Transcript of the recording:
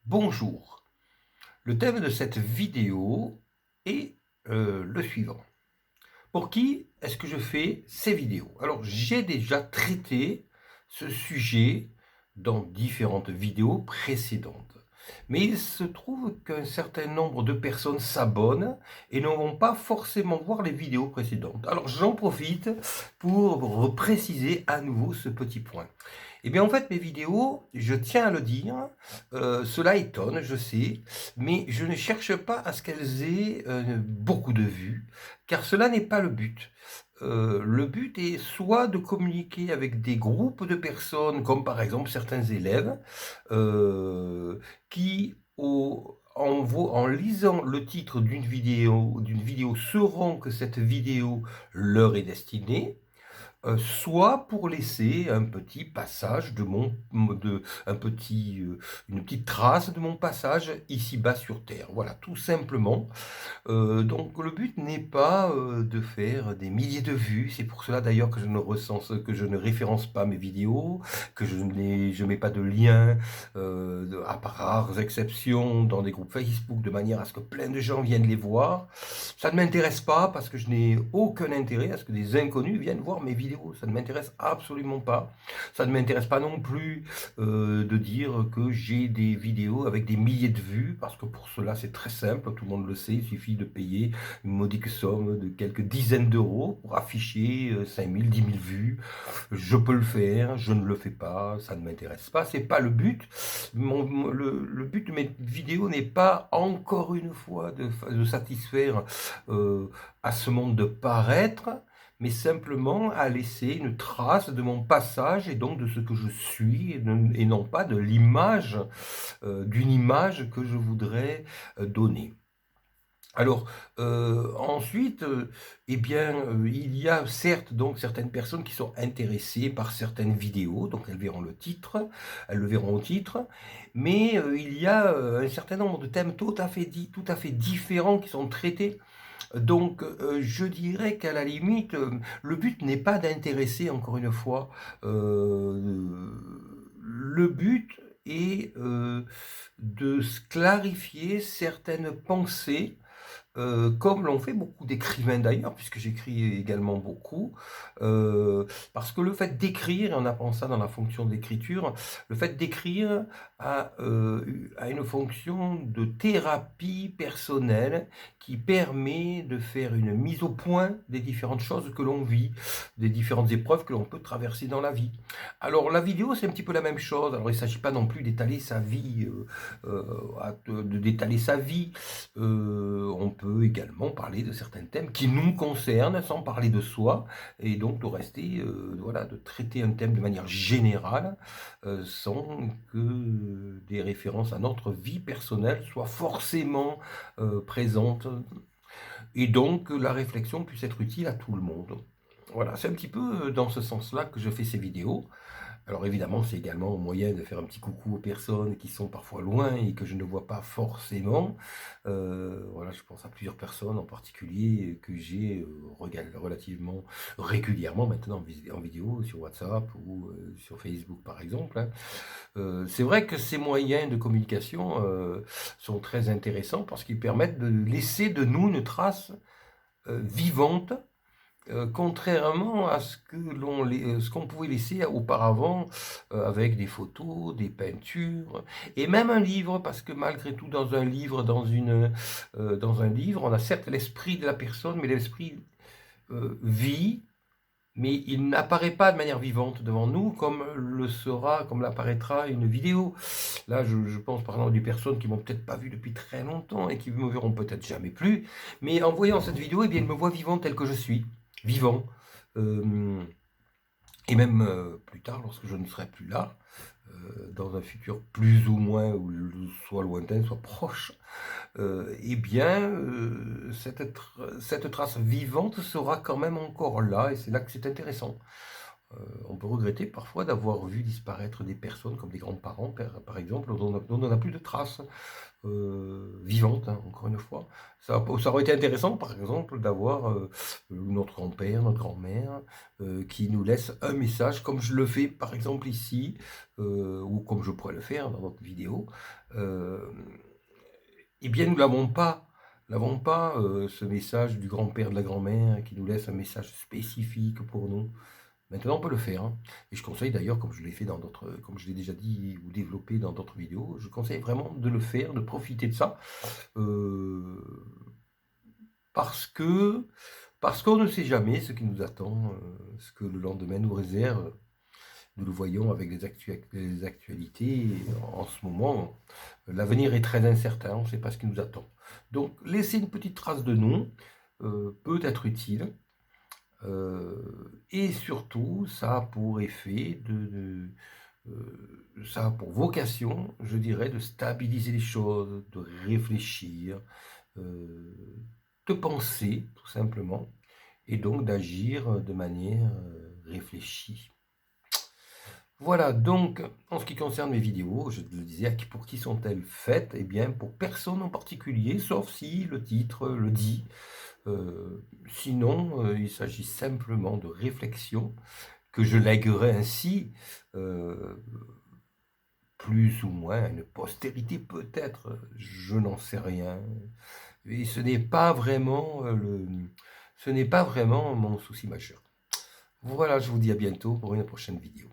Bonjour, le thème de cette vidéo est le suivant. Pour qui est-ce que je fais ces vidéos? Alors j'ai déjà traité ce sujet dans différentes vidéos précédentes. Mais il se trouve qu'un certain nombre de personnes s'abonnent et ne vont pas forcément voir les vidéos précédentes. Alors j'en profite pour préciser à nouveau ce petit point. Eh bien, en fait, mes vidéos, je tiens à le dire, cela étonne, je sais, mais je ne cherche pas à ce qu'elles aient beaucoup de vues, car cela n'est pas le but. Le but est soit de communiquer avec des groupes de personnes, comme par exemple certains élèves, qui, en lisant le titre d'une vidéo sauront que cette vidéo leur est destinée, soit pour laisser un petit passage une petite trace de mon passage ici-bas sur Terre. Voilà, tout simplement. Donc le but n'est pas de faire des milliers de vues, c'est pour cela d'ailleurs que je ne référence pas mes vidéos, que je mets pas de lien, à part rares exceptions, dans des groupes Facebook, de manière à ce que plein de gens viennent les voir. Ça ne m'intéresse pas parce que je n'ai aucun intérêt à ce que des inconnus viennent voir mes vidéos, ça ne m'intéresse absolument pas. Ça ne m'intéresse pas non plus de dire que j'ai des vidéos avec des milliers de vues, parce que pour cela c'est très simple, tout le monde le sait, il suffit de payer une modique somme de quelques dizaines d'euros pour afficher 5000, 10 000 vues. Je peux le faire, je ne le fais pas, ça ne m'intéresse pas, c'est pas le but. Le but de mes vidéos n'est pas, encore une fois, de satisfaire à ce monde de paraître, mais simplement à laisser une trace de mon passage et donc de ce que je suis, et non pas de l'image, d'une image que je voudrais donner. Alors, ensuite, eh bien, il y a certes donc certaines personnes qui sont intéressées par certaines vidéos, donc elles le verront au titre, mais il y a un certain nombre de thèmes tout à fait différents qui sont traités. Donc, je dirais qu'à la limite, le but n'est pas d'intéresser, encore une fois, le but est de clarifier certaines pensées, comme l'ont fait beaucoup d'écrivains d'ailleurs, puisque j'écris également beaucoup, parce que le fait d'écrire, et on apprend ça dans la fonction d'écriture, le fait d'écrire a une fonction de thérapie personnelle qui permet de faire une mise au point des différentes choses que l'on vit, des différentes épreuves que l'on peut traverser dans la vie. Alors la vidéo, c'est un petit peu la même chose. Alors il ne s'agit pas non plus d'étaler sa vie, d'étaler sa vie. On peut également parler de certains thèmes qui nous concernent sans parler de soi, et donc de rester, voilà, de traiter un thème de manière générale, sans que des références à notre vie personnelle soient forcément présentes, et donc la réflexion puisse être utile à tout le monde. Voilà, c'est un petit peu dans ce sens-là que je fais ces vidéos. Alors évidemment, c'est également un moyen de faire un petit coucou aux personnes qui sont parfois loin et que je ne vois pas forcément. Voilà, je pense à plusieurs personnes en particulier que j'ai relativement régulièrement maintenant en vidéo sur WhatsApp ou sur Facebook par exemple, hein. C'est vrai que ces moyens de communication sont très intéressants parce qu'ils permettent de laisser de nous une trace vivante, contrairement à ce qu'on pouvait laisser auparavant, avec des photos, des peintures, et même un livre, parce que malgré tout, dans un livre, on a certes l'esprit de la personne, mais l'esprit vit, mais il n'apparaît pas de manière vivante devant nous, comme l'apparaîtra une vidéo. Là, je pense par exemple à des personnes qui m'ont peut-être pas vu depuis très longtemps et qui me verront peut-être jamais plus, mais en voyant cette vidéo, eh bien, ils me voient vivant tel que je suis, vivant. Euh, et même plus tard, lorsque je ne serai plus là, dans un futur plus ou moins, ou soit lointain, soit proche, eh bien, cette trace vivante sera quand même encore là, et c'est là que c'est intéressant. On peut regretter parfois d'avoir vu disparaître des personnes comme des grands-parents, par exemple, dont on n'a plus de traces vivantes, hein, encore une fois. Ça aurait été intéressant, par exemple, d'avoir notre grand-père, notre grand-mère, qui nous laisse un message, comme je le fais, par exemple, ici, ou comme je pourrais le faire dans notre vidéo. Euh, eh bien, nous l'avons pas, ce message du grand-père, de la grand-mère, qui nous laisse un message spécifique pour nous. Maintenant, on peut le faire, hein. Et je conseille d'ailleurs, comme je l'ai fait dans d'autres, comme je l'ai déjà dit ou développé dans d'autres vidéos, je conseille vraiment de le faire, de profiter de ça, euh, parce que parce qu'on ne sait jamais ce qui nous attend, ce que le lendemain nous réserve. Nous le voyons avec les actualités en ce moment. L'avenir est très incertain, on ne sait pas ce qui nous attend. Donc, laisser une petite trace de nous peut être utile. Et surtout, ça a pour effet ça a pour vocation, je dirais, de stabiliser les choses, de réfléchir, euh, de penser, tout simplement, et donc d'agir de manière réfléchie. Voilà, donc, en ce qui concerne mes vidéos, je le disais, pour qui sont-elles faites? Eh bien, pour personne en particulier, sauf si le titre le dit. Sinon, il s'agit simplement de réflexions que je lèguerai ainsi, plus ou moins à une postérité peut-être, je n'en sais rien. Et ce n'est pas vraiment ce n'est pas vraiment mon souci majeur. Voilà, je vous dis à bientôt pour une prochaine vidéo.